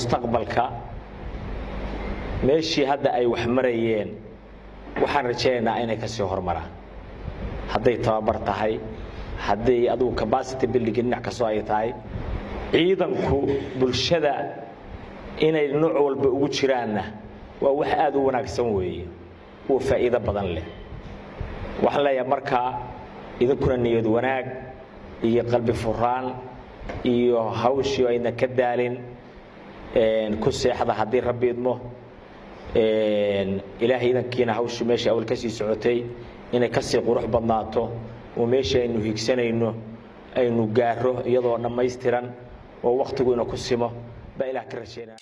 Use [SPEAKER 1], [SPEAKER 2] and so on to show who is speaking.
[SPEAKER 1] mustaqbalka meeshii hadda ay wax marayeen waxaan rajaynaynaa inay ka sii hormaraan hadday tababar tahay hadday adigu capacity building dhinac ka soo ay tahay ciidanku bulshada inay nooc walba ugu jiraanna waa wax aad u wanaagsan weeye oo faa'iido badan leh waxaan leeyahay marka idinkuna niyad wanaag iyo qalbi furaan iyo hawshii ayna ka daalin ku seexda haddii rabbi idmo ilaahay idankiina hawshii meesha awal ka sii socotay inay ka sii qurux badnaato oo meesha aynu higsanayno aynu gaaro iyadoo dhammaystiran oo waqtigu ina ku simo ba ilaah ka rajeynaa